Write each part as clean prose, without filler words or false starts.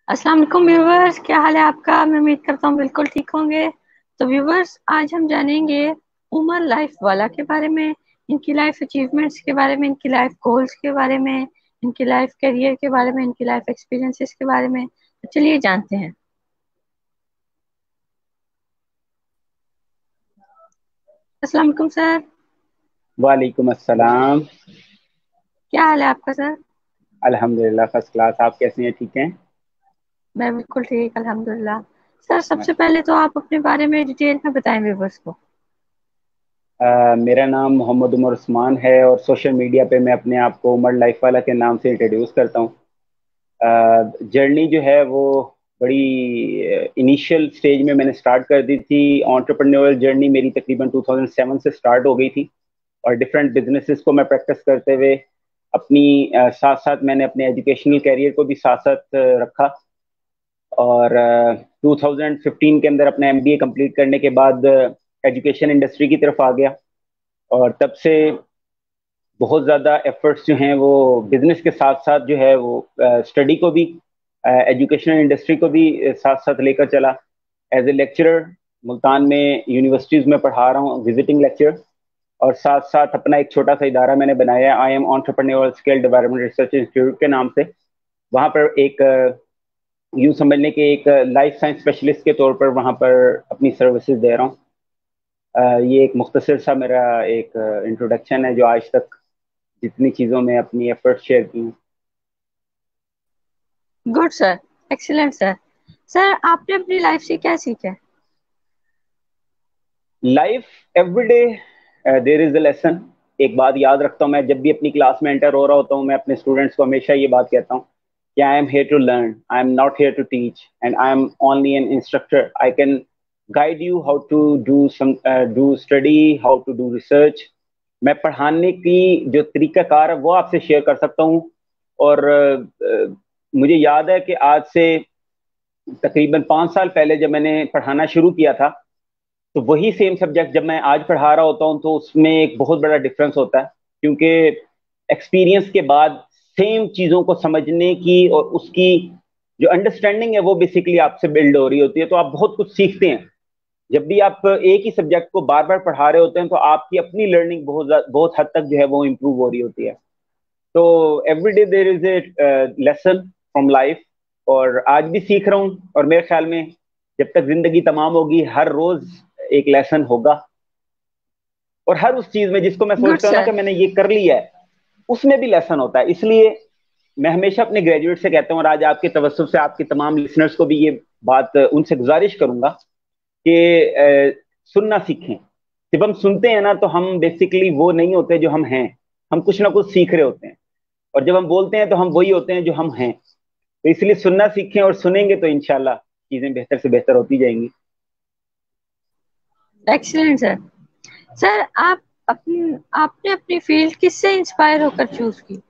अस्सलाम वालेकुम व्यूवर्स, क्या हाल है आपका। मैं उम्मीद करता हूँ बिल्कुल ठीक होंगे। तो व्यूवर्स, आज हम जानेंगे उमर लाइफ वाला के बारे में, इनकी लाइफ अचीवमेंट्स के बारे में, इनकी लाइफ गोल्स के बारे में, इनकी लाइफ करियर के बारे में, इनकी लाइफ एक्सपीरियंसेस के बारे में। तो चलिए जानते हैं। अस्सलाम वालेकुम सर। वालेकुम अस्सलाम। क्या हाल है आपका सर। अल्हम्दुलिल्लाह फर्स्ट क्लास। आप कैसे हैं? ठीक हैं? मैं बिल्कुल ठीक, अल्हम्दुलिल्लाह। सर, सबसे माशा। पहले तो आप अपने बारे में डिटेल में बताएं व्यूवर्स को। मेरा नाम मोहम्मद उमर उस्मान है और सोशल मीडिया पे मैं अपने आप को उमर लाइफ वाला के नाम से इंट्रोड्यूस करता हूँ। जर्नी जो है वो बड़ी इनिशियल स्टेज में मैंने स्टार्ट कर दी थी। एंटरप्रेन्योरल जर्नी मेरी तकरीबन 2007 से स्टार्ट हो गई थी और डिफरेंट बिजनेसेस को मैं प्रैक्टिस करते हुए अपनी साथ साथ मैंने अपने एजुकेशनल कैरियर को भी साथ साथ रखा। और 2015 के अंदर अपना एमबीए कंप्लीट करने के बाद एजुकेशन इंडस्ट्री की तरफ आ गया और तब से बहुत ज़्यादा एफर्ट्स जो हैं वो बिजनेस के साथ साथ जो है वो स्टडी को भी एजुकेशनल इंडस्ट्री को भी साथ साथ लेकर चला। एज ए लेक्चरर मुल्तान में यूनिवर्सिटीज़ में पढ़ा रहा हूँ, विजिटिंग लेक्चर। और साथ साथ अपना एक छोटा सा इदारा मैंने बनाया, I am entrepreneur skill development research institute के नाम से। वहाँ पर एक यूं समझ लें कि एक लाइफ साइंस स्पेशलिस्ट के तौर पर वहाँ पर अपनी सर्विसेज दे रहा हूँ। ये एक मुख्तसर सा मेरा एक इंट्रोडक्शन है जो आज तक जितनी चीज़ों में अपनी एफर्ट शेयर की हैं। Good sir, excellent sir. Sir, आपने अपनी लाइफ से क्या सीखा है। Life everyday there is a lesson. एक बात याद रखता हूँ, मैं जब भी अपनी क्लास में एंटर हो रहा होता हूँ मैं अपने स्टूडेंट्स को हमेशा ये बात कहता हूँ कि I am here to learn, I am not here to teach and I am only an instructor. I can guide you how to do study, how to do research. मैं पढ़ाने की जो तरीकाकार है वो आपसे शेयर कर सकता हूँ। और मुझे याद है कि आज से तकरीबन 5 साल पहले जब मैंने पढ़ाना शुरू किया था तो वही सेम सब्जेक्ट जब मैं आज पढ़ा रहा होता हूँ तो उसमें एक बहुत बड़ा डिफरेंस होता है, क्योंकि एक्सपीरियंस के बाद सेम चीज़ों को समझने की और उसकी जो अंडरस्टैंडिंग है वो बेसिकली आपसे बिल्ड हो रही होती है, तो आप बहुत कुछ सीखते हैं। जब भी आप एक ही सब्जेक्ट को बार बार पढ़ा रहे होते हैं तो आपकी अपनी लर्निंग बहुत हद तक जो है वो इम्प्रूव हो रही होती है। तो every day there is a lesson from life, और आज भी सीख रहा हूँ और मेरे ख्याल में जब तक जिंदगी तमाम होगी हर रोज एक लेसन होगा। और हर उस चीज में जिसको मैं गुड सोचता हूँ ना कि सर। मैंने ये कर लिया है उसमें भी लेसन होता है। इसलिए मैं हमेशा अपने ग्रेजुएट से कहता हूँ और आज आपके तवज्जुह से आपके तमाम लिसनर्स को भी ये बात उनसे गुजारिश करूंगा कि सुनना सीखें। जब हम सुनते हैं ना तो हम बेसिकली वो नहीं होते जो हम हैं, हम कुछ ना कुछ सीख रहे होते हैं। और जब हम बोलते हैं तो हम वही होते हैं जो हम हैं। तो इसलिए सुनना सीखें और सुनेंगे तो इंशाल्लाह चीजें बेहतर से बेहतर होती जाएंगी। Excellent sir. सर, आपने अपनी फील्ड किससे इंस्पायर होकर चूज की।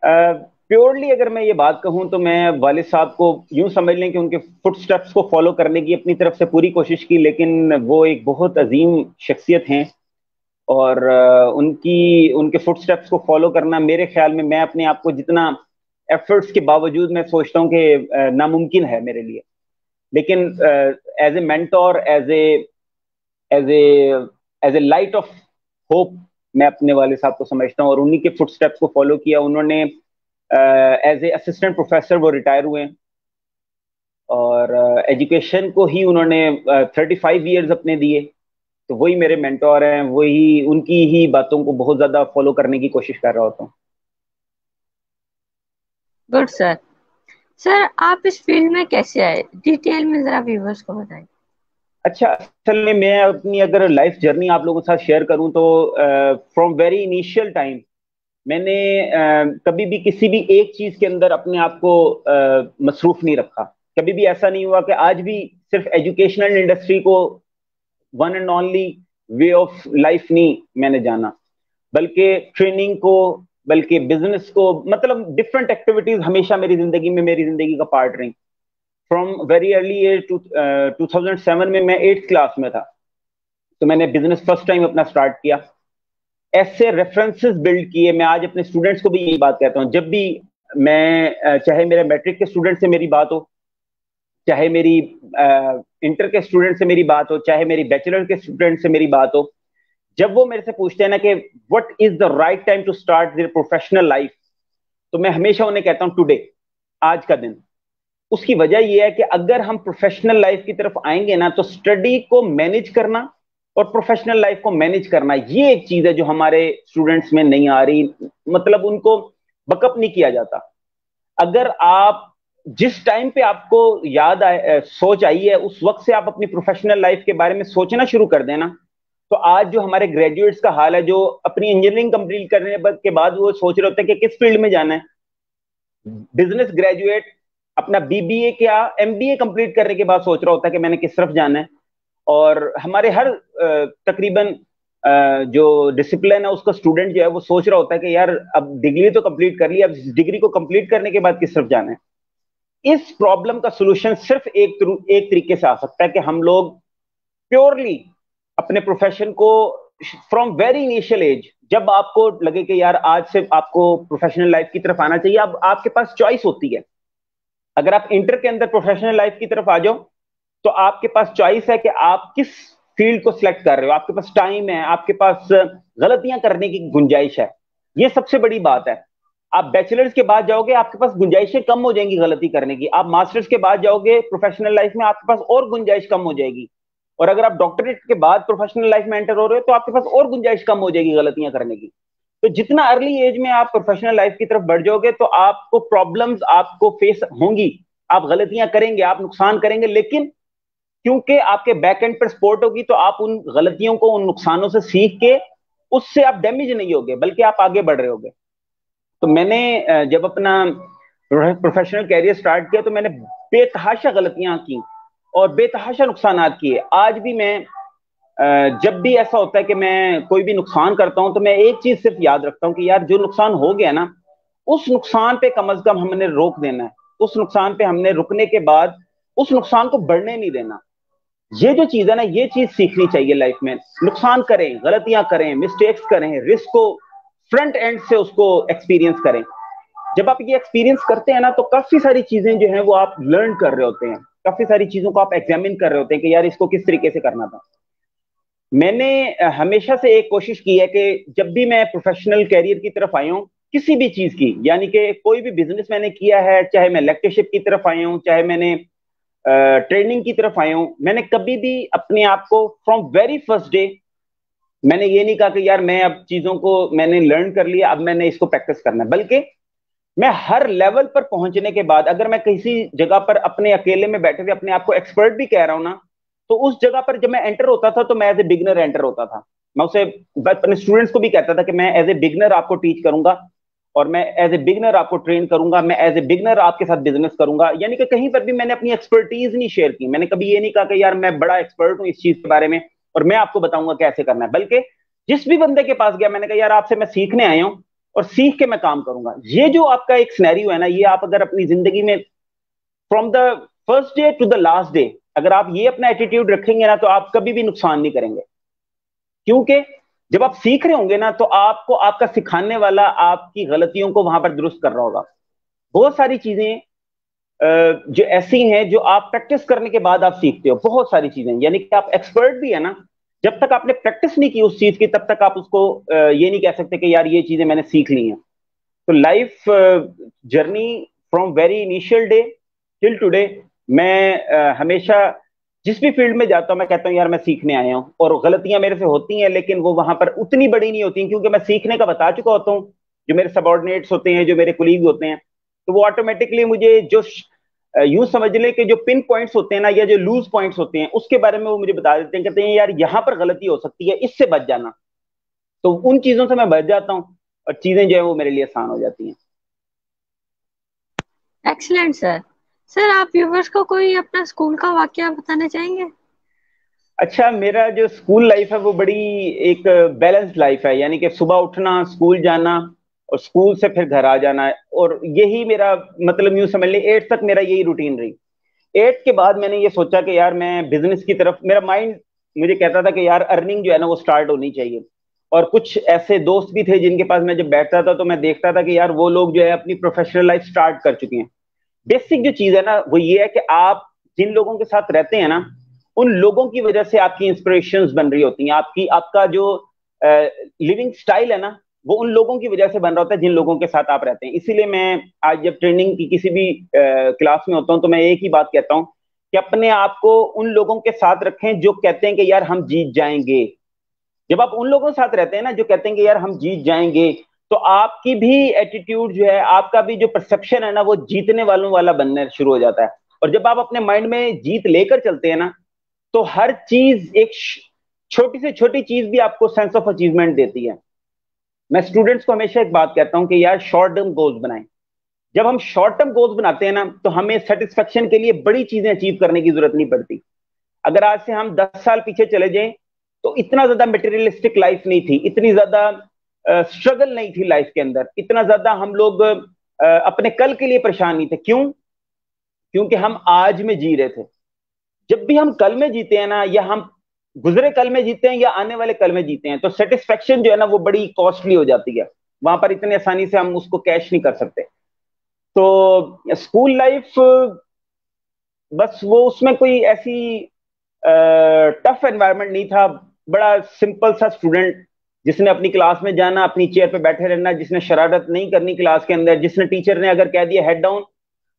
प्योरली अगर मैं ये बात कहूं तो मैं वालिद साहब को यूं समझ लें कि उनके फुटस्टेप्स को फॉलो करने की अपनी तरफ से पूरी कोशिश की, लेकिन वो एक बहुत अजीम शख्सियत हैं और उनकी उनके फुटस्टेप्स को फॉलो करना मेरे ख्याल में मैं अपने आप को जितना एफर्ट्स के बावजूद मैं सोचता हूँ कि नामुमकिन है मेरे लिए। लेकिन as a mentor, as a as a light of hope मैं अपने वाले साहब को समझता हूँ और उन्हीं के फुटस्टेप्स को फॉलो किया। उन्होंने एज ए असिस्टेंट प्रोफेसर वो रिटायर हुए हैं और एजुकेशन को ही उन्होंने 35 ईयर्स अपने दिए। तो वही मेरे मेंटोर हैं, वही उनकी ही बातों को बहुत ज्यादा फॉलो करने की कोशिश कर रहा होता हूँ। Good sir. सर, आप इस फील्ड में कैसे आए, डिटेल में जरा व्यूवर्स को बताएं। अच्छा, असल में मैं अपनी अगर लाइफ जर्नी आप लोगों के साथ शेयर करूं तो फ्रॉम वेरी इनिशियल टाइम मैंने कभी भी किसी भी एक चीज के अंदर अपने आप को मसरूफ नहीं रखा। कभी भी ऐसा नहीं हुआ कि आज भी सिर्फ एजुकेशनल इंडस्ट्री को one and only way of life नहीं मैंने जाना, बल्कि ट्रेनिंग को, बल्कि बिजनेस को, मतलब डिफरेंट एक्टिविटीज हमेशा मेरी जिंदगी में मेरी जिंदगी का पार्ट रही। फ्रॉम वेरी अर्ली एज 2007 में मैं 8th क्लास में था तो मैंने बिजनेस फर्स्ट टाइम अपना स्टार्ट किया। ऐसे रेफरेंसेस बिल्ड किए। मैं आज अपने स्टूडेंट्स को भी यही बात कहता हूँ, जब भी मैं चाहे मेरे मैट्रिक के स्टूडेंट से मेरी बात हो, चाहे मेरी इंटर के स्टूडेंट से मेरी बात हो, चाहे मेरी बैचलर के स्टूडेंट से मेरी बात हो, जब वो मेरे से पूछते हैं ना कि what is the right time to start their professional life, तो मैं हमेशा उन्हें कहता हूं टुडे, आज का दिन। उसकी वजह यह है कि अगर हम प्रोफेशनल लाइफ की तरफ आएंगे ना, तो स्टडी को मैनेज करना और प्रोफेशनल लाइफ को मैनेज करना, ये एक चीज है जो हमारे स्टूडेंट्स में नहीं आ रही, मतलब उनको बकअप नहीं किया जाता। अगर आप जिस टाइम पे आपको याद आए, सोच आई है, उस वक्त से आप अपनी प्रोफेशनल लाइफ के बारे में सोचना शुरू कर देना, तो आज जो हमारे ग्रेजुएट्स का हाल है, जो अपनी इंजीनियरिंग कंप्लीट करने के बाद वो सोच रहे होते हैं कि किस फील्ड में जाना है, बिजनेस ग्रेजुएट अपना बीबीए या एमबीए कंप्लीट करने के बाद सोच रहा होता है कि मैंने किस तरफ जाना है। और हमारे हर तकरीबन जो डिसिप्लिन है उसका स्टूडेंट जो है वो सोच रहा होता है कि यार अब डिग्री तो कंप्लीट कर ली, अब डिग्री को कंप्लीट करने के बाद किस तरफ जाना है। इस प्रॉब्लम का सोल्यूशन सिर्फ एक तरीके से आ सकता है कि हम लोग प्योरली अपने प्रोफेशन को फ्रॉम वेरी इनिशियल एज, जब आपको लगे कि यार आज से आपको प्रोफेशनल लाइफ की तरफ आना चाहिए, अब आपके पास चॉइस होती है। अगर आप इंटर के अंदर प्रोफेशनल लाइफ की तरफ आ जाओ, तो आपके पास चॉइस है कि आप किस फील्ड को सिलेक्ट कर रहे हो, आपके पास टाइम है, आपके पास गलतियां करने की गुंजाइश है। ये सबसे बड़ी बात है। आप बैचलर्स के बाद जाओगे, आपके पास गुंजाइशें कम हो जाएंगी गलती करने की। आप मास्टर्स के बाद जाओगे प्रोफेशनल लाइफ में, आपके पास और गुंजाइश कम हो जाएगी। और अगर आप डॉक्टरेट के बाद प्रोफेशनल लाइफ में एंटर हो रहे हो, तो आपके पास और गुंजाइश कम हो जाएगी गलतियां करने की। तो जितना अर्ली एज में आप प्रोफेशनल लाइफ की तरफ बढ़ जाओगे, तो आपको प्रॉब्लम्स आपको फेस होंगी, आप गलतियां करेंगे, आप नुकसान करेंगे, लेकिन क्योंकि आपके बैक एंड पर सपोर्ट होगी, तो आप उन गलतियों को, उन नुकसानों से सीख के उससे आप डैमेज नहीं होगे, बल्कि आप आगे बढ़ रहे होगे। तो मैंने जब अपना प्रोफेशनल कैरियर स्टार्ट किया, तो मैंने बेतहाशा गलतियां की और बेतहाशा नुकसान किए। आज भी मैं जब भी ऐसा होता है कि मैं कोई भी नुकसान करता हूं, तो मैं एक चीज सिर्फ याद रखता हूं कि यार जो नुकसान हो गया ना, उस नुकसान पे कम से कम हमने रोक देना है। उस नुकसान पे हमने रुकने के बाद उस नुकसान को बढ़ने नहीं देना। ये जो चीज है ना, ये चीज सीखनी चाहिए लाइफ में। नुकसान करें, गलतियां करें, मिस्टेक्स करें, रिस्क को फ्रंट एंड से उसको एक्सपीरियंस करें। जब आप ये एक्सपीरियंस करते हैं ना, तो काफी सारी चीजें जो है वो आप लर्न कर रहे होते हैं, काफी सारी चीजों को आप एग्जामिन कर रहे होते हैं कि यार इसको किस तरीके से करना था। मैंने हमेशा से एक कोशिश की है कि जब भी मैं प्रोफेशनल कैरियर की तरफ आया हूँ, किसी भी चीज की, यानी कि कोई भी बिजनेस मैंने किया है, चाहे मैं लेक्चरशिप की तरफ आया हूँ, चाहे मैंने ट्रेनिंग की तरफ आया हूँ, मैंने कभी भी अपने आप को फ्रॉम वेरी फर्स्ट डे मैंने ये नहीं कहा कि यार मैं अब चीजों को मैंने लर्न कर लिया, अब मैंने इसको प्रैक्टिस करना है। बल्कि मैं हर लेवल पर पहुंचने के बाद, अगर मैं किसी जगह पर अपने अकेले में बैठे हुए अपने आप को एक्सपर्ट भी कह रहा हूं ना, तो उस जगह पर जब मैं एंटर होता था, तो मैं एज ए बिगनर एंटर होता था। मैं उसे अपने स्टूडेंट्स को भी कहता था कि मैं एज ए बिगनर आपको टीच करूंगा, और मैं एज ए बिगनर आपको ट्रेन करूंगा, मैं एज ए बिगनर आपके साथ बिजनेस करूंगा। यानी कि कहीं पर भी मैंने अपनी एक्सपर्टीज नहीं शेयर की। मैंने कभी ये नहीं कहा कि यार मैं बड़ा एक्सपर्ट हूं इस चीज के बारे में और मैं आपको बताऊंगा कैसे करना है। बल्कि जिस भी बंदे के पास गया, मैंने कहा यार आपसे मैं सीखने आया हूं और सीख के मैं काम करूंगा। ये जो आपका एक सिनेरियो है ना, ये आप अगर अपनी जिंदगी में from the first day to the last day, अगर आप ये अपना एटीट्यूड रखेंगे ना, तो आप कभी भी नुकसान नहीं करेंगे। क्योंकि जब आप सीख रहे होंगे ना, तो आपको आपका सिखाने वाला आपकी गलतियों को वहां पर दुरुस्त कर रहा होगा। बहुत सारी चीजें जो ऐसी हैं जो आप प्रैक्टिस करने के बाद आप सीखते हो, बहुत सारी चीजें। यानी कि आप एक्सपर्ट भी है ना, जब तक आपने प्रैक्टिस नहीं की उस चीज की, तब तक आप उसको ये नहीं कह सकते कि यार ये चीजें मैंने सीख ली हैं। तो life journey from very initial day till today, मैं हमेशा जिस भी फील्ड में जाता हूं, मैं कहता हूं यार मैं सीखने आया हूं। और गलतियां मेरे से होती हैं, लेकिन वो वहां पर उतनी बड़ी नहीं होती, क्योंकि मैं सीखने का बता चुका होता हूं। जो मेरे सबॉर्डिनेट्स होते हैं, जो मेरे कुलीग होते हैं, तो वो ऑटोमेटिकली मुझे जो यूं समझ लें कि जो पिन पॉइंट्स होते हैं ना, या जो लूज पॉइंट्स होते हैं, उसके बारे में वो मुझे बता देते हैं। कहते हैं यार यहाँ पर गलती हो सकती है, इससे बच जाना। तो उन चीजों से मैं बच जाता हूँ और चीजें जो है वो मेरे लिए आसान हो जाती हैं। Excellent sir. सर, आप व्यूवर्स को कोई अपना स्कूल का वाकया बताना चाहेंगे? अच्छा, मेरा जो स्कूल लाइफ है वो बड़ी एक बैलेंस्ड लाइफ है। यानी कि सुबह उठना, स्कूल जाना और स्कूल से फिर घर आ जाना है। और यही मेरा, मतलब यूं समझ लें, 8 तक मेरा यही रूटीन रही। 8 के बाद मैंने ये सोचा कि यार मैं बिजनेस की तरफ, मेरा माइंड मुझे कहता था कि यार अर्निंग जो है ना वो स्टार्ट होनी चाहिए। और कुछ ऐसे दोस्त भी थे जिनके पास मैं जब बैठता था तो मैं देखता था कि यार वो लोग जो है अपनी प्रोफेशनल लाइफ स्टार्ट कर चुके हैं। बेसिक जो चीज है ना वो ये है कि आप जिन लोगों के साथ रहते हैं ना, उन लोगों की वजह से आपकी इंस्पिरेशंस बन रही होती हैं। आपकी आपका जो लिविंग स्टाइल है ना, वो उन लोगों की वजह से बन रहा होता है जिन लोगों के साथ आप रहते हैं। इसीलिए मैं आज जब ट्रेनिंग की किसी भी क्लास में होता हूँ तो मैं एक ही बात कहता हूँ कि अपने आप को उन लोगों के साथ रखें जो कहते हैं कि यार हम जीत जाएंगे। जब आप उन लोगों के साथ रहते हैं ना जो कहते हैं कि यार हम जीत जाएंगे, तो आपकी भी एटीट्यूड जो है, आपका भी जो परसेप्शन है ना, वो जीतने वालों वाला बनने शुरू हो जाता है। और जब आप अपने माइंड में जीत लेकर चलते हैं ना, तो हर चीज, एक छोटी से छोटी चीज भी आपको सेंस ऑफ अचीवमेंट देती है। मैं स्टूडेंट्स को हमेशा एक बात कहता हूं कि यार शॉर्ट टर्म गोल्स बनाएं। जब हम शॉर्ट टर्म गोल्स बनाते हैं ना, तो हमें सेटिस्फेक्शन के लिए बड़ी चीजें अचीव करने की जरूरत नहीं पड़ती। अगर आज से हम 10 साल पीछे चले जाएं, तो इतना ज्यादा मटेरियलिस्टिक लाइफ नहीं थी, इतनी ज्यादा स्ट्रगल नहीं थी लाइफ के अंदर, इतना ज्यादा हम लोग अपने कल के लिए परेशान नहीं थे। क्यों? क्योंकि हम आज में जी रहे थे। जब भी हम कल में जीते हैं ना, या हम गुजरे कल में जीते हैं या आने वाले कल में जीते हैं, तो सेटिस्फेक्शन जो है ना वो बड़ी कॉस्टली हो जाती है। वहां पर इतनी आसानी से हम उसको कैश नहीं कर सकते। तो स्कूल लाइफ, बस वो उसमें कोई ऐसी टफ एनवायरनमेंट नहीं था। बड़ा सिंपल सा स्टूडेंट, जिसने अपनी क्लास में जाना, अपनी चेयर पे बैठे रहना, जिसने शरारत नहीं करनी क्लास के अंदर, जिसने टीचर ने अगर कह दिया हेड डाउन,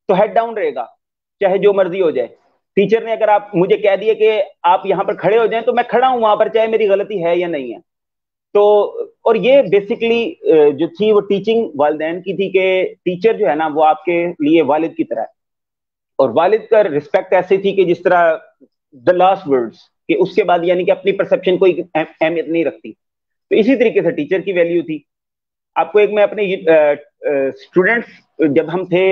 तो हेड डाउन रहेगा, चाहे जो मर्जी हो जाए। टीचर ने अगर आप मुझे कह दिए कि आप यहाँ पर खड़े हो जाएं, तो मैं खड़ा हूं वहां पर, चाहे मेरी गलती है या नहीं है। तो और ये बेसिकली जो थी वो टीचिंग वालिदैन की थी, कि टीचर जो है ना वो आपके लिए वालिद की तरह है। और वालिद का रिस्पेक्ट ऐसी थी कि जिस तरह द लास्ट वर्ड्स, कि उसके बाद यानी कि अपनी परसेप्शन कोई अहमियत नहीं रखती। तो इसी तरीके से टीचर की वैल्यू थी। आपको एक, मैं अपने स्टूडेंट्स जब हम थे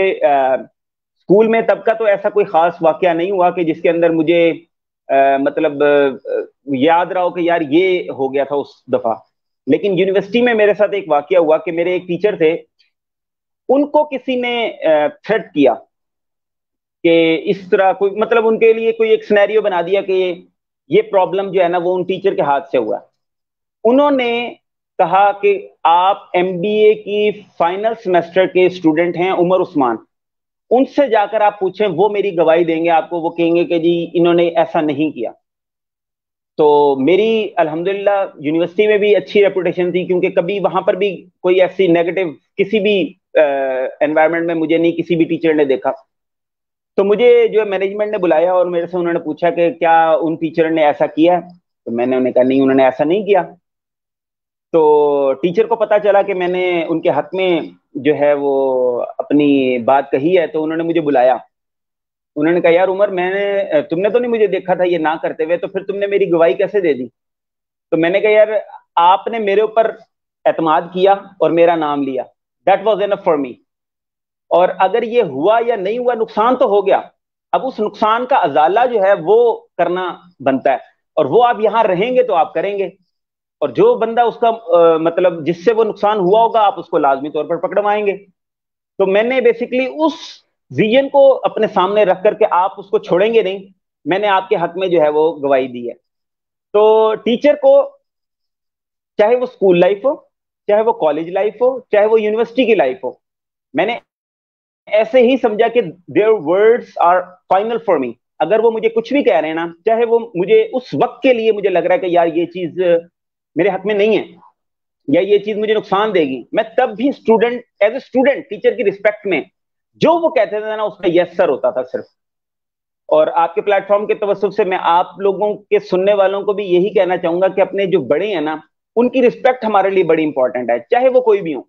स्कूल में, तब का तो ऐसा कोई खास वाकया नहीं हुआ कि जिसके अंदर मुझे मतलब याद रहा हो कि यार ये हो गया था उस दफा। लेकिन यूनिवर्सिटी में मेरे साथ एक वाकया हुआ कि मेरे एक टीचर थे, उनको किसी ने थ्रेट किया कि इस तरह कोई, मतलब उनके लिए कोई एक सिनेरियो बना दिया कि ये प्रॉब्लम जो है ना वो उन टीचर के हाथ से हुआ। उन्होंने कहा कि आप एमबीए की फाइनल सेमेस्टर के स्टूडेंट हैं, उमर उस्मान, उनसे जाकर आप पूछें, वो मेरी गवाही देंगे आपको, वो कहेंगे कि जी इन्होंने ऐसा नहीं किया। तो मेरी अल्हम्दुलिल्लाह यूनिवर्सिटी में भी अच्छी रेपुटेशन थी, क्योंकि कभी वहां पर भी कोई ऐसी नेगेटिव किसी भी एनवायरनमेंट में मुझे नहीं किसी भी टीचर ने देखा। तो मुझे जो मैनेजमेंट ने बुलाया और मेरे से उन्होंने पूछा कि क्या उन टीचर ने ऐसा किया है। तो मैंने उन्हें कहा नहीं, उन्होंने ऐसा नहीं किया। तो टीचर को पता चला कि मैंने उनके हक में जो है वो अपनी बात कही है, तो उन्होंने मुझे बुलाया। उन्होंने कहा यार उमर, मैंने तुमने तो नहीं मुझे देखा था ये ना करते हुए, तो फिर तुमने मेरी गवाही कैसे दे दी? तो मैंने कहा यार, आपने मेरे ऊपर एतमाद किया और मेरा नाम लिया, दैट वॉज एनफ फॉर मी। और अगर ये हुआ या नहीं हुआ, नुकसान तो हो गया। अब उस नुकसान का अजाला जो है वो करना बनता है, और वो आप यहां रहेंगे तो आप करेंगे। और जो बंदा उसका मतलब जिससे वो नुकसान हुआ होगा, आप उसको लाजमी तौर पर पकड़वाएंगे। तो मैंने बेसिकली उस विजन को अपने सामने रख करके, आप उसको छोड़ेंगे नहीं, मैंने आपके हक में जो है वो गवाही दी है। तो टीचर को, चाहे वो स्कूल लाइफ हो, चाहे वो कॉलेज लाइफ हो, चाहे वो यूनिवर्सिटी की लाइफ हो, मैंने ऐसे ही समझा कि their words are final for me. अगर वो मुझे कुछ भी कह रहे हैं ना, चाहे वो मुझे उस वक्त के लिए मुझे लग रहा है कि यार ये चीज मेरे हक में नहीं है, या ये चीज मुझे नुकसान देगी, मैं तब भी student, as a student teacher की रिस्पेक्ट में जो वो कहते थे ना उसका यस सर होता था सिर्फ। और आपके प्लेटफॉर्म के तवज्जुह से मैं आप लोगों के सुनने वालों को भी यही कहना चाहूंगा कि अपने जो बड़े हैं ना, उनकी रिस्पेक्ट हमारे लिए बड़ी इंपॉर्टेंट है, चाहे वो कोई भी हो।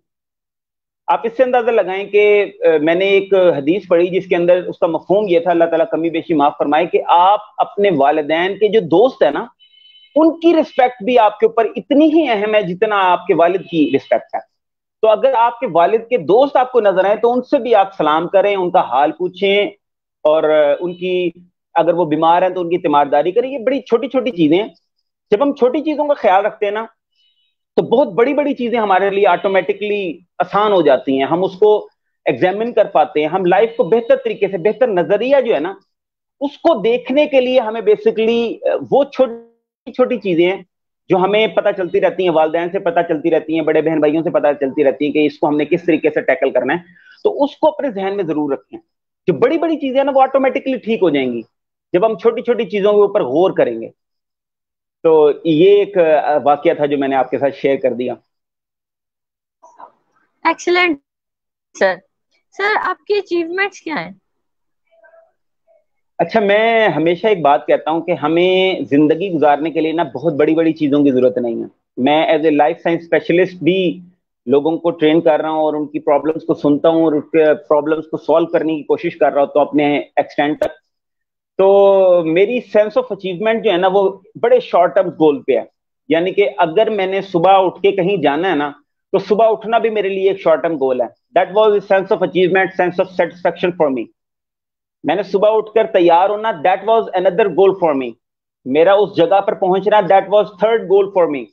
आप इससे अंदाजा लगाएं कि मैंने एक हदीस पढ़ी जिसके अंदर उसका मफहूम ये था, अल्लाह ताला कमी बेशी माफ फरमाए, कि आप अपने वालिदैन के जो दोस्त है ना, उनकी रिस्पेक्ट भी आपके ऊपर इतनी ही अहम है जितना आपके वालिद की रिस्पेक्ट है। तो अगर आपके वालिद के दोस्त आपको नजर आए, तो उनसे भी आप सलाम करें, उनका हाल पूछें, और उनकी, अगर वो बीमार हैं तो उनकी तीमारदारी करें। ये बड़ी छोटी छोटी चीजें हैं। जब हम छोटी चीजों का ख्याल रखते हैं ना, तो बहुत बड़ी बड़ी चीजें हमारे लिए ऑटोमेटिकली आसान हो जाती हैं। हम उसको एग्जामिन कर पाते हैं, हम लाइफ को बेहतर तरीके से, बेहतर नजरिया जो है ना, उसको देखने के लिए हमें बेसिकली वो छोटी छोटी चीजें हैं जो हमें पता चलती रहती हैं, वालिदैन से पता चलती रहती हैं, बड़े बहन भाइयों से पता चलती रहती हैं कि इसको हमने किस तरीके से टैकल करना है, तो उसको अपने जहन में जरूर रखें। जो बड़ी बड़ी चीजें हैं ना वो ऑटोमेटिकली ठीक हो जाएंगी जब हम छोटी छोटी चीजों के ऊपर गौर करेंगे। तो ये एक वाकया था जो मैंने आपके साथ शेयर कर दिया। Excellent sir. सर आपकी अचीवमेंट्स क्या हैं? अच्छा, मैं हमेशा एक बात कहता हूं कि हमें जिंदगी गुजारने के लिए ना बहुत बड़ी बड़ी चीजों की जरूरत नहीं है। मैं as a life science specialist भी लोगों को ट्रेन कर रहा हूं और उनकी प्रॉब्लम्स को सुनता हूं और उनके प्रॉब्लम्स को सॉल्व करने की कोशिश कर रहा हूं, तो अपने एक्सटेंड तक। तो मेरी सेंस ऑफ अचीवमेंट जो है ना वो बड़े शॉर्ट टर्म गोल पे है। यानी कि अगर मैंने सुबह उठ के कहीं जाना है ना, तो सुबह उठना भी मेरे लिए एक शॉर्ट टर्म गोल है। That was sense of achievement, sense of satisfaction for me. मैंने सुबह उठकर तैयार होना, that was another goal for me. मेरा उस जगह पर पहुंचना, that was third goal for me.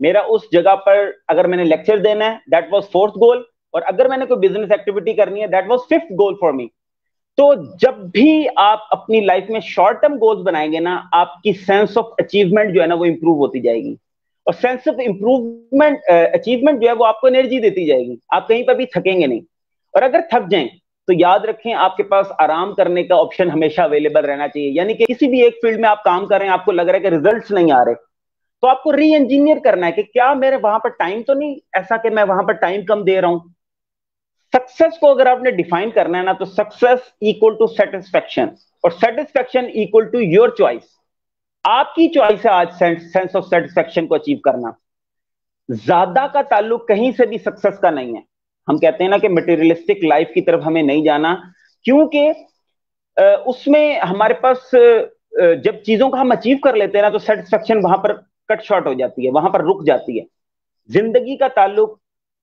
मेरा उस जगह पर अगर मैंने लेक्चर देना है, दैट वाज फोर्थ गोल। और अगर मैंने कोई बिजनेस एक्टिविटी करनी है, that was fifth goal for me. तो जब भी आप अपनी लाइफ में शॉर्ट टर्म गोल्स बनाएंगे ना, आपकी सेंस ऑफ अचीवमेंट जो है ना वो इंप्रूव होती जाएगी। और सेंस ऑफ इंप्रूवमेंट अचीवमेंट जो है वो आपको एनर्जी देती जाएगी, आप कहीं पर भी थकेंगे नहीं। और अगर थक जाएं तो याद रखें, आपके पास आराम करने का ऑप्शन हमेशा अवेलेबल रहना चाहिए। यानी कि किसी भी एक फील्ड में आप काम कर रहे हैं, आपको लग रहा है कि रिजल्ट्स नहीं आ रहे, तो आपको री इंजीनियर करना है कि क्या मेरे वहां पर टाइम तो नहीं ऐसा कि मैं वहां पर टाइम कम दे रहा हूं। सक्सेस को अगर आपने डिफाइन करना है ना, तो सक्सेस इक्वल टू सेटिस्फेक्शन, और satisfaction equal to your choice. आपकी चॉइस है आज सेंस ऑफ सेटिस्फेक्शन को अचीव करना। ज्यादा का ताल्लुक कहीं से भी सक्सेस का नहीं है। हम कहते हैं ना कि मटेरियलिस्टिक लाइफ की तरफ हमें नहीं जाना, क्योंकि उसमें हमारे पास जब चीजों को हम अचीव कर लेते हैं ना, तो सेटिस्फेक्शन वहां पर कट शॉर्ट हो जाती है, वहां पर रुक जाती है। जिंदगी का ताल्लुक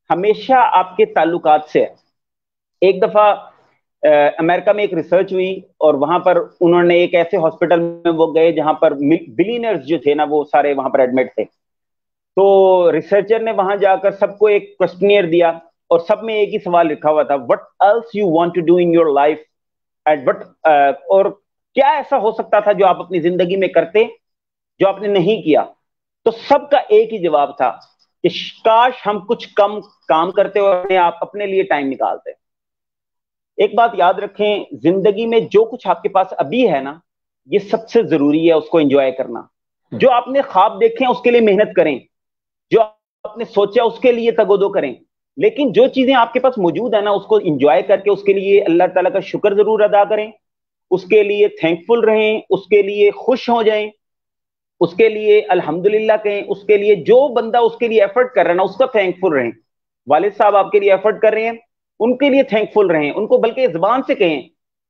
हमेशा आपके ताल्लुकात से है। एक दफा अमेरिका में एक रिसर्च हुई, और वहां पर उन्होंने एक ऐसे हॉस्पिटल में वो गए जहां पर बिलीनियर्स जो थे ना वो सारे वहां पर एडमिट थे। तो रिसर्चर ने वहां जाकर सबको एक क्वेश्चनियर दिया, और सब में एक ही सवाल लिखा हुआ था, what else you want to do in your life at what. और क्या ऐसा हो सकता था जो आप अपनी जिंदगी में करते जो आपने नहीं किया। तो सबका एक ही जवाब था कि काश हम कुछ कम काम करते और आप अपने लिए टाइम निकालते। एक बात याद रखें, जिंदगी में जो कुछ आपके पास अभी है ना, ये सबसे जरूरी है उसको एंजॉय करना। जो आपने ख्वाब देखे हैं उसके लिए मेहनत करें, जो आपने सोचा उसके लिए तगोदो करें। लेकिन जो चीजें आपके पास मौजूद है ना, उसको एंजॉय करके उसके लिए अल्लाह ताला का शुक्र जरूर अदा करें, उसके लिए थैंकफुल रहें, उसके लिए खुश हो जाएं, उसके लिए अल्हम्दुलिल्लाह कहें। उसके लिए जो बंदा उसके लिए एफर्ट कर रहा है ना, उसका थैंकफुल रहें। वालिद साहब आपके लिए एफर्ट कर रहे हैं, उनके लिए थैंकफुल रहें, उनको बल्कि जबान से कहें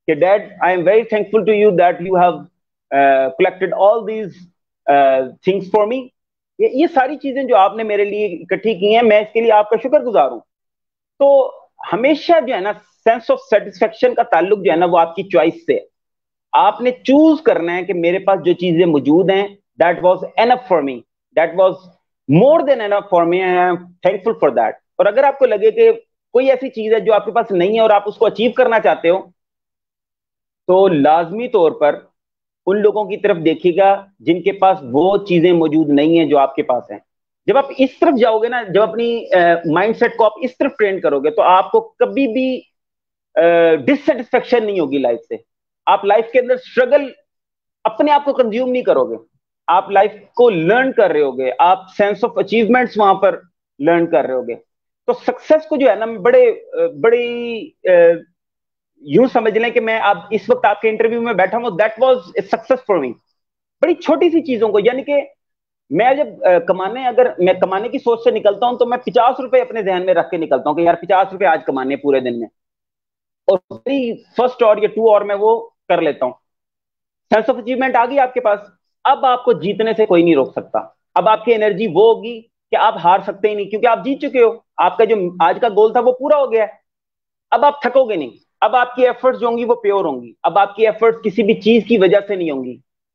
कि dad I am very thankful to you that you have collected all these things for me. ये सारी चीजें जो आपने मेरे लिए इकट्ठी की हैं, मैं इसके लिए आपका शुक्रगुजार हूं। तो हमेशा जो है ना, सेंस ऑफ सेटिस्फेक्शन का ताल्लुक जो है ना वो आपकी चॉइस से है। आपने चूज करना है कि मेरे पास जो चीजें मौजूद हैं, that was enough for me, that was more than enough for me, I am thankful for that. और अगर आपको लगे कि कोई ऐसी चीज है जो आपके पास नहीं है और आप उसको अचीव करना चाहते हो, तो लाजमी तौर पर उन लोगों की तरफ देखिएगा जिनके पास वो चीजें मौजूद नहीं है जो आपके पास हैं। जब आप इस तरफ जाओगे ना, जब अपनी माइंडसेट को आप इस तरफ ट्रेन करोगे, तो आपको कभी भी डिससेटिस्फेक्शन नहीं होगी लाइफ से। आप लाइफ के अंदर स्ट्रगल अपने आप को कंज्यूम नहीं करोगे, आप लाइफ को लर्न कर रहे होगे, आप सेंस ऑफ अचीवमेंट्स वहां पर लर्न कर रहे होगे। तो सक्सेस को जो है ना, बड़ी यूं समझ लें कि मैं आप इस वक्त आपके इंटरव्यू में बैठा हूं, that was a success for me. बड़ी छोटी सी चीजों को, यानी कि मैं जब अगर मैं कमाने की सोच से निकलता हूं, तो मैं 50 रुपए अपने जहन में रख के निकलता हूं कि यार 50 रुपए आज कमाने पूरे दिन में, और फर्स्ट और या टू और में वो कर लेता हूं। सेंस ऑफ अचीवमेंट आ गई आपके पास। अब आपको जीतने से कोई नहीं रोक सकता। अब आपकी एनर्जी वो होगी कि आप हार सकते ही नहीं, क्योंकि आप जीत चुके हो। आपका जो आज का गोल था वो पूरा हो गया है। अब आप थकोगे नहीं। अब आपकी एफर्ट्स जो होंगी वो प्योर होंगी। अब आपकी एफर्ट्स किसी भी चीज की वजह से नहीं होंगी,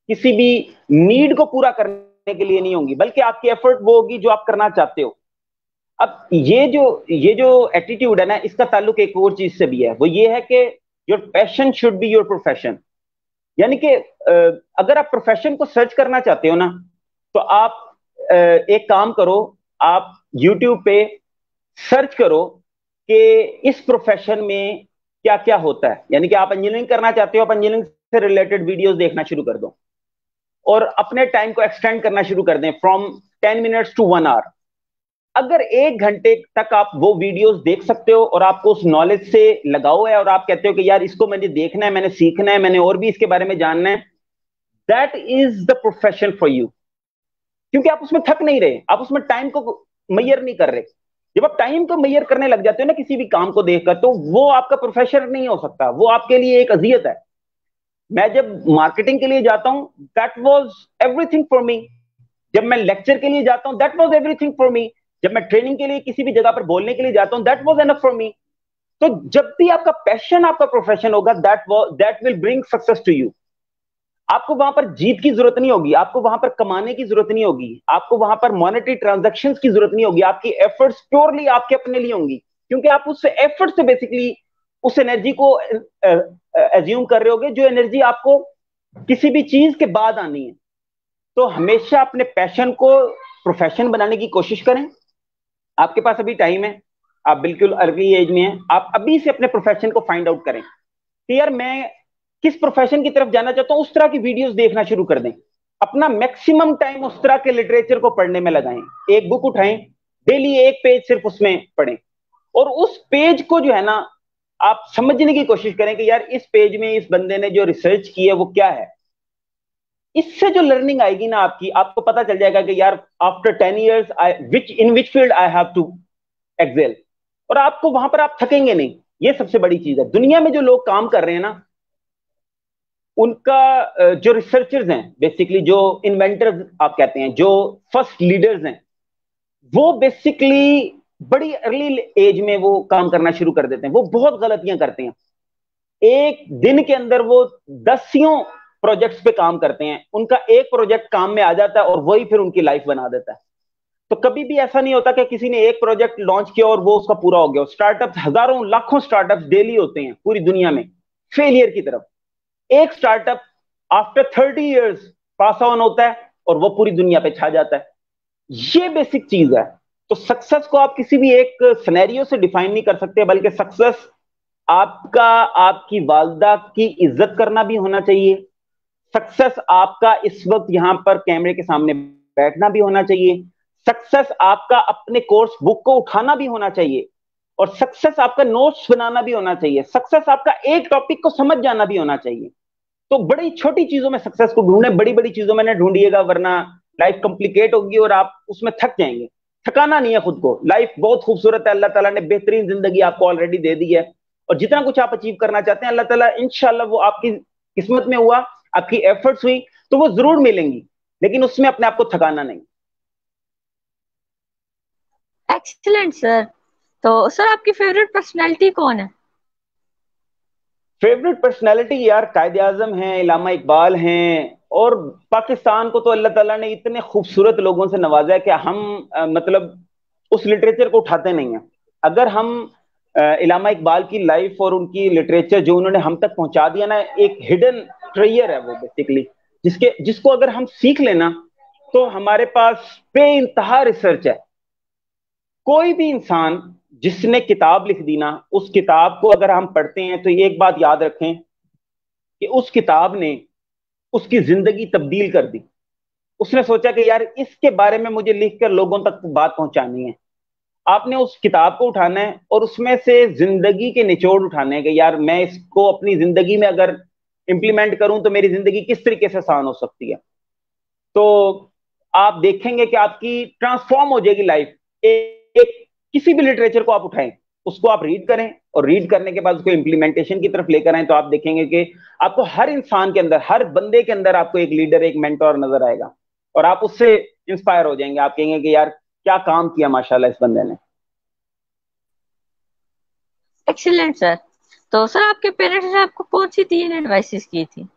किसी भी नीड को पूरा करने के लिए नहीं होंगी, बल्कि आपकी एफर्ट वो होगी जो आप करना चाहते हो। अब ये जो एटीट्यूड है ना, इसका ताल्लुक एक और चीज से भी है, वो ये है कि your passion should be your profession. यानी कि अगर आप प्रोफेशन को सर्च करना चाहते हो ना, तो आप एक काम करो, आप YouTube पे सर्च करो कि इस प्रोफेशन में क्या क्या होता है। यानी कि आप इंजीनियरिंग करना चाहते हो, आप इंजीनियरिंग से रिलेटेड वीडियोस देखना शुरू कर दो और अपने टाइम को एक्सटेंड करना शुरू कर दें फ्रॉम 10 मिनट्स टू 1 आवर। अगर 1 घंटे तक आप वो वीडियोस देख सकते हो और आपको उस नॉलेज से लगाओ है और आप कहते हो कि यार इसको मैंने देखना है, मैंने सीखना है, मैंने और भी इसके बारे में जानना है, that is the profession for you. क्योंकि आप उसमें थक नहीं रहे, आप उसमें टाइम को मैयर नहीं कर रहे। जब आप टाइम को मैयर करने लग जाते हो ना किसी भी काम को देखकर, तो वो आपका प्रोफेशन नहीं हो सकता, वो आपके लिए एक अजियत है। मैं जब मार्केटिंग के लिए जाता हूं, that was everything for me. जब मैं लेक्चर के लिए जाता हूं, that was everything for me. जब मैं ट्रेनिंग के लिए किसी भी जगह पर बोलने के लिए जाता हूं, that was enough for me. तो जब भी आपका पैशन आपका प्रोफेशन होगा, that will bring success to you. आपको वहां पर जीत की जरूरत नहीं होगी, आपको वहां पर कमाने की जरूरत नहीं होगी, आपको वहां पर मॉनेटरी ट्रांजैक्शंस की जरूरत नहीं होगी। आपकी एफर्ट्स प्योरली आपके अपने लिए होंगी, क्योंकि आप उस एफर्ट से बेसिकली उस एनर्जी को एज्यूम कर रहे होगे, जो एनर्जी आपको किसी भी चीज के बाद आनी है। तो हमेशा अपने पैशन को प्रोफेशन बनाने की कोशिश करें। आपके पास अभी टाइम है, आप बिल्कुल अर्ली एज में हैं, आप अभी से अपने प्रोफेशन को फाइंड आउट करें कि यार मैं किस प्रोफेशन की तरफ जाना चाहता हूं। उस तरह की वीडियोस देखना शुरू कर दें, अपना मैक्सिमम टाइम उस तरह के लिटरेचर को पढ़ने में लगाएं। एक बुक उठाएं, डेली एक पेज सिर्फ उसमें पढ़ें और उस पेज को जो है ना आप समझने की कोशिश करें कि यार इस पेज में इस बंदे ने जो रिसर्च की है वो क्या है। इससे जो लर्निंग आएगी ना आपकी, आपको पता चल जाएगा कि यार after 10 years in which field I have to excel. और आपको वहां पर आप थकेंगे नहीं। ये सबसे बड़ी चीज है। दुनिया में जो लोग काम कर रहे हैं ना, उनका जो रिसर्चर्स हैं, बेसिकली जो इन्वेंटर्स आप कहते हैं, जो फर्स्ट लीडर्स हैं, वो बेसिकली बड़ी अर्ली एज में वो काम करना शुरू कर देते हैं। वो बहुत गलतियां करते हैं। एक दिन के अंदर वो दसियों प्रोजेक्ट्स पे काम करते हैं, उनका एक प्रोजेक्ट काम में आ जाता है और वही फिर उनकी लाइफ बना देता है। तो कभी भी ऐसा नहीं होता कि किसी ने एक प्रोजेक्ट लॉन्च किया और वो उसका पूरा हो गया। स्टार्टअप्स, हजारों लाखों स्टार्टअप्स डेली होते हैं पूरी दुनिया में फेलियर की तरफ। एक startup after 30 years pass on होता है और वो पूरी दुनिया पे छा जाता है। ये बेसिक चीज है। तो सक्सेस को आप किसी भी एक सिनेरियो से डिफाइन नहीं कर सकते, बल्कि सक्सेस आपका आपकी वालदा की इज्जत करना भी होना चाहिए। सक्सेस आपका इस वक्त यहां पर कैमरे के सामने बैठना भी होना चाहिए। सक्सेस आपका अपने कोर्स बुक को उठाना भी होना चाहिए। और सक्सेस आपका नोट्स बनाना भी होना चाहिए। सक्सेस आपका एक टॉपिक को समझ जाना भी होना चाहिए। तो बड़ी छोटी चीजों में सक्सेस को ढूंढे, बड़ी बड़ी चीजों में ना ढूंढिएगा, वरना लाइफ कॉम्प्लिकेट होगी और आप उसमें थक जाएंगे। थकाना नहीं है खुद को। लाइफ बहुत खूबसूरत है, अल्लाह ताला ने बेहतरीन जिंदगी आपको ऑलरेडी दे दी है। और जितना कुछ आप अचीव करना चाहते हैं, अल्लाह ताला इंशाल्लाह वो आपकी किस्मत में हुआ, आपकी एफर्ट्स हुई तो वो जरूर मिलेंगी। लेकिन उसमें अपने आप को थकाना नहीं। Excellent sir. तो सर आपकी फेवरेट पर्सनैलिटी कौन है? फेवरेट पर्सनैलिटी यार कायद आजम हैं, इलामा इकबाल हैं। और पाकिस्तान को तो अल्लाह ताला ने इतने खूबसूरत लोगों से नवाजा है कि हम मतलब उस लिटरेचर को उठाते नहीं हैं। अगर हम इलामा इकबाल की लाइफ और उनकी लिटरेचर जो उन्होंने हम तक पहुंचा दिया ना, एक हिडन ट्रेयर है वो बेसिकली, जिसको अगर हम सीख लेना तो हमारे पास बेइंतहा रिसर्च है। कोई भी इंसान जिसने किताब लिख दी ना, उस किताब को अगर हम पढ़ते हैं तो एक बात याद रखें कि उस किताब ने उसकी जिंदगी तब्दील कर दी। उसने सोचा कि यार इसके बारे में मुझे लिखकर लोगों तक बात पहुंचानी है। आपने उस किताब को उठाना है और उसमें से जिंदगी के निचोड़ उठाने हैं कि यार मैं इसको अपनी जिंदगी में अगर इंप्लीमेंट करूं तो मेरी जिंदगी किस तरीके से आसान हो सकती है। तो आप देखेंगे कि आपकी ट्रांसफॉर्म हो जाएगी लाइफ। एक किसी भी लिटरेचर को आप उठाएं, उसको आप रीड करें और रीड करने के बाद उसको इंप्लीमेंटेशन की तरफ लेकर आए, तो आप देखेंगे कि आपको हर इंसान के अंदर, हर बंदे के अंदर आपको एक लीडर, एक मेंटोर नजर आएगा और आप उससे इंस्पायर हो जाएंगे। आप कहेंगे कि यार क्या काम किया माशाल्लाह इस बंदे ने। Excellent sir. तो सर आपके पेरेंट्स ने आपको कौन सी 3 एडवाइसेस की थी?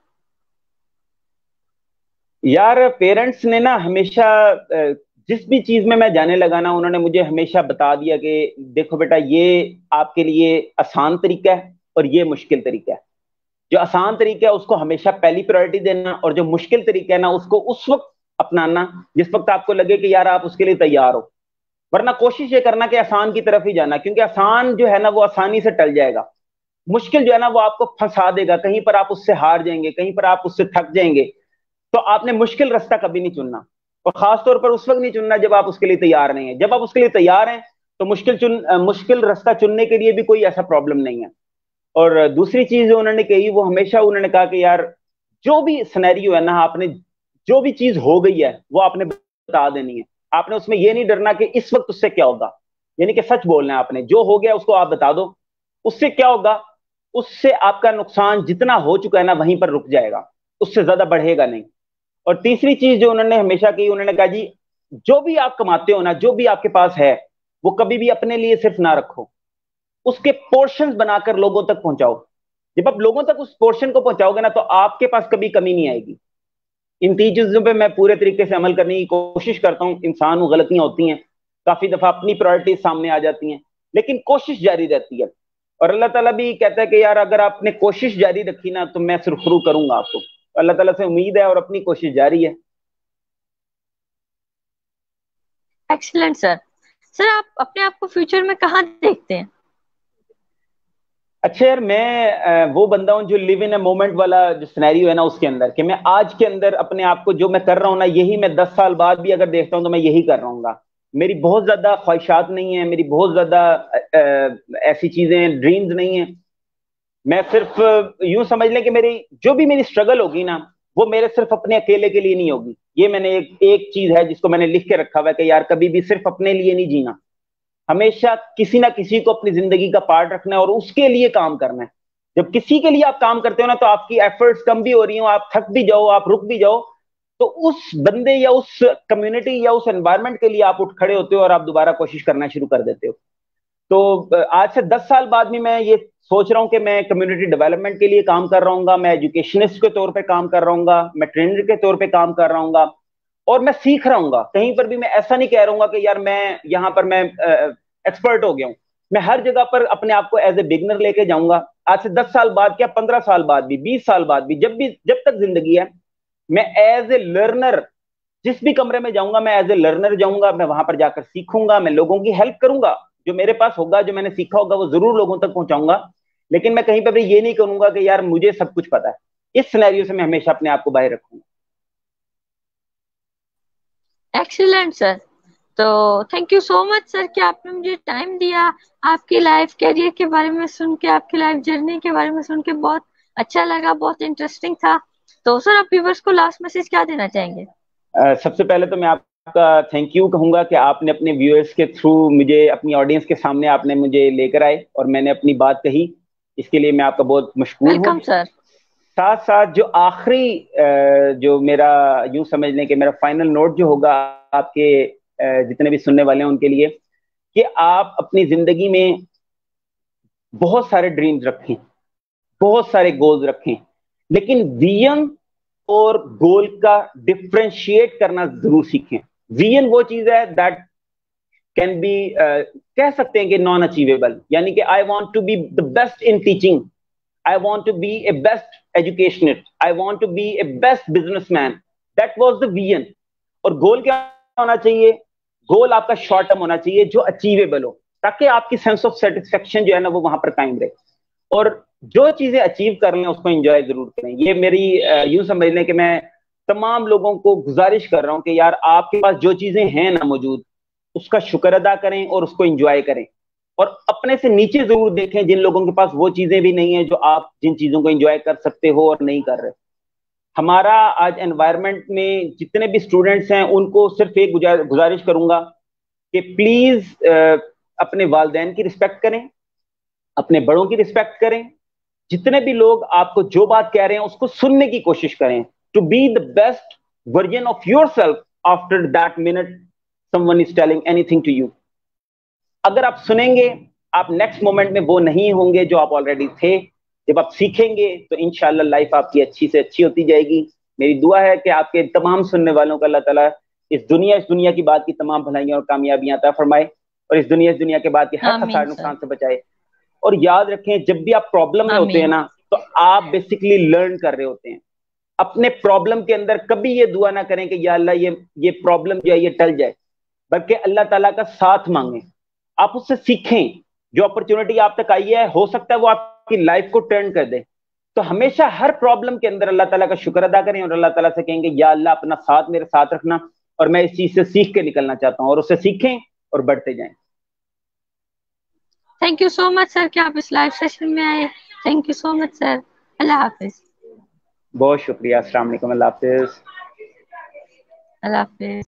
यार पेरेंट्स ने ना हमेशा जिस भी चीज में मैं जाने लगा ना, उन्होंने मुझे हमेशा बता दिया कि देखो बेटा, ये आपके लिए आसान तरीका है और ये मुश्किल तरीका है। जो आसान तरीका है उसको हमेशा पहली प्रायोरिटी देना, और जो मुश्किल तरीका है ना उसको उस वक्त अपनाना जिस वक्त आपको लगे कि यार आप उसके लिए तैयार हो। वरना कोशिश ये करना कि आसान की तरफ ही जाना, क्योंकि आसान जो है ना वो आसानी से टल जाएगा। मुश्किल जो है ना वो आपको फंसा देगा, कहीं पर आप उससे हार जाएंगे, कहीं पर आप उससे थक जाएंगे। तो आपने मुश्किल रास्ता कभी नहीं चुनना, और खासतौर पर उस वक्त नहीं चुनना जब आप उसके लिए तैयार नहीं है। जब आप उसके लिए तैयार हैं तो मुश्किल रास्ता चुनने के लिए भी कोई ऐसा प्रॉब्लम नहीं है। और दूसरी चीज जो उन्होंने कही, वो हमेशा उन्होंने कहा कि यार जो भी सिनेरियो है ना, आपने जो भी चीज हो गई है वो आपने बता देनी है। आपने उसमें ये नहीं डरना कि इस वक्त उससे क्या होगा, यानी कि सच बोलना है आपने, जो हो गया उसको आप बता दो। उससे क्या होगा, उससे आपका नुकसान जितना हो चुका है ना वहीं पर रुक जाएगा, उससे ज्यादा बढ़ेगा नहीं। और तीसरी चीज जो उन्होंने हमेशा की, उन्होंने कहा जी जो भी आप कमाते हो ना, जो भी आपके पास है, वो कभी भी अपने लिए सिर्फ ना रखो, उसके पोर्शंस बनाकर लोगों तक पहुंचाओ। जब आप लोगों तक उस पोर्शन को पहुंचाओगे ना, तो आपके पास कभी कमी नहीं आएगी। इन तीन चीजों पे मैं पूरे तरीके से अमल करने की कोशिश करता हूँ। इंसान को गलतियां होती हैं, काफी दफा अपनी प्रायोरिटीज सामने आ जाती हैं, लेकिन कोशिश जारी रहती है। और अल्लाह ताला भी कहता है कि यार अगर आपने कोशिश जारी रखी ना, तो मैं सुरखरू करूंगा आपको। अल्लाह ताला से उम्मीद है और अपनी कोशिश जारी है। Excellent sir. सर आप अपने आप को फ्यूचर में कहाँ देखते हैं? अच्छा यार, मैं वो बंदा हूँ जो लिव इन ए मोमेंट वाला जो सिनेरियो है ना, उसके अंदर, कि मैं आज के अंदर अपने आप को जो मैं कर रहा हूँ ना, यही मैं 10 साल बाद भी अगर देखता हूँ तो मैं यही कर रहा हूँ। मेरी बहुत ज्यादा ख्वाहिशात नहीं है, मेरी बहुत ज्यादा ऐसी चीजें, ड्रीम्स नहीं है। मैं सिर्फ यूं समझ लें कि मेरी जो भी मेरी स्ट्रगल होगी ना, वो मेरे सिर्फ अपने अकेले के लिए नहीं होगी। ये मैंने एक चीज है जिसको मैंने लिख के रखा हुआ है कि यार कभी भी सिर्फ अपने लिए नहीं जीना, हमेशा किसी ना किसी को अपनी जिंदगी का पार्ट रखना है और उसके लिए काम करना है। जब किसी के लिए आप काम करते हो ना, तो आपकी एफर्ट्स कम भी हो रही हो, आप थक भी जाओ, आप रुक भी जाओ, तो उस बंदे या उस कम्युनिटी या उस एनवायरनमेंट के लिए आप उठ खड़े होते हो और आप दोबारा कोशिश करना शुरू कर देते हो। तो आज से 10 साल बाद भी मैं ये सोच रहा हूँ कि मैं कम्युनिटी डेवलपमेंट के लिए काम कर रहा हूँ, मैं एजुकेशनिस्ट के तौर पे काम कर रहा हूँ, मैं ट्रेनर के तौर पे काम कर रहा हूँ, और मैं सीख रहा हूँ। कहीं पर भी मैं ऐसा नहीं कह रहा हूँ कि यार मैं यहाँ पर मैं एक्सपर्ट हो गया हूँ। मैं हर जगह पर अपने आप को एज ए बिगनर लेके जाऊंगा। आज से 10 साल बाद क्या, 15 साल बाद भी, 20 साल बाद भी जब तक जिंदगी है, मैं एज ए लर्नर जिस भी कमरे में जाऊंगा, मैं एज ए लर्नर जाऊंगा। मैं वहां पर जाकर सीखूंगा, मैं लोगों की हेल्प करूंगा, जो मेरे पास होगा, जो मैंने सीखा होगा, वो जरूर लोगों तक पहुंचाऊंगा। लेकिन मैं कहीं पर भी ये नहीं करूंगा कि यार मुझे सब कुछ पता है। इस सिनेरियो से मैं हमेशा अपने आप को बाहर रखूंगा। Excellent sir. तो thank you so much sir कि आपने मुझे टाइम दिया। आपकी लाइफ कैरियर के बारे में सुन के, आपकी लाइफ जर्नी के बारे में सुन के बहुत अच्छा लगा, बहुत इंटरेस्टिंग था। तो सर आप व्यूवर्स को लास्ट मैसेज क्या देना चाहेंगे? सबसे पहले तो मैं आपका थैंक यू कहूंगा कि आपने अपने व्यूअर्स के थ्रू मुझे, अपनी ऑडियंस के सामने आपने मुझे लेकर आए और मैंने अपनी बात कही। इसके लिए मैं आपका बहुत मशकूर हूँ। Welcome sir. साथ साथ जो आखिरी जो मेरा, यूं समझ लें कि मेरा फाइनल नोट जो होगा आपके जितने भी सुनने वाले हैं उनके लिए, कि आप अपनी जिंदगी में बहुत सारे ड्रीम्स रखें, बहुत सारे गोल्स रखें, लेकिन विजन और गोल का डिफ्रेंशिएट करना जरूर सीखें। विजन वो चीज है दैट कैन बी, कह सकते हैं कि नॉन अचीवेबल, यानी कि I want to be the best in teaching, I want to be a best educationist, I want to be a best businessman. That was the vision. और goal क्या होना चाहिए? गोल आपका शॉर्ट टर्म होना चाहिए, जो अचीवेबल हो, ताकि आपकी सेंस ऑफ सेटिस्फेक्शन जो है ना वो वहां पर कायम रहे। और जो चीजें अचीव कर लें उसको एंजॉय जरूर करें। ये मेरी यूं समझ लें कि मैं तमाम लोगों को गुजारिश कर रहा हूं कि यार आपके पास जो चीजें हैं ना मौजूद, उसका शुक्र अदा करें और उसको एंजॉय करें। और अपने से नीचे जरूर देखें जिन लोगों के पास वो चीजें भी नहीं है जो आप जिन चीजों को एंजॉय कर सकते हो और नहीं कर रहे। हमारा आज एनवायरनमेंट में जितने भी स्टूडेंट्स हैं उनको सिर्फ एक गुजारिश करूंगा कि प्लीज अपने वालदेन की रिस्पेक्ट करें, अपने बड़ों की रिस्पेक्ट करें। जितने भी लोग आपको जो बात कह रहे हैं उसको सुनने की कोशिश करें, to be the best version of your self after that minute someone is telling anything to you. अगर आप सुनेंगे, आप नेक्स्ट मोमेंट में वो नहीं होंगे जो आप ऑलरेडी थे। जब आप सीखेंगे तो इंशाल्लाह लाइफ आपकी अच्छी से अच्छी होती जाएगी। मेरी दुआ है कि आपके तमाम सुनने वालों को अल्लाह ताला इस दुनिया की बात की तमाम भलाइयां और कामयाबियां अता फरमाए, और इस दुनिया के बाद की हर आमीन खसार सर। नुकसान से बचाए। और याद रखें, जब भी आप प्रॉब्लम में होते हैं आमीन। ना, तो आप बेसिकली लर्न कर रहे होते हैं। अपने प्रॉब्लम के अंदर कभी ये दुआ ना करें कि या अल्लाह ये प्रॉब्लम जो है ये टल जाए, बल्कि अल्लाह ताला का साथ मांगें। आप उससे सीखें। जो अपॉर्चुनिटी आप तक आई है, हो सकता है वो आपकी लाइफ को टर्न कर दे। तो हमेशा हर प्रॉब्लम के अंदर अल्लाह ताला का शुक्र अदा करें और अल्लाह ताला से कहेंगे या अल्लाह अपना साथ मेरे साथ रखना, और मैं इस चीज से सीख के निकलना चाहता हूं, और उससे सीखें और बढ़ते जाएं। Thank you so much sir कि आप इस लाइव सेशन में आए। Thank you so much sir. अल्लाह हाफिज। बहुत शुक्रिया। अस्सलाम वालेकुम। अल्लाह हाफिज। अल्लाह हाफिज।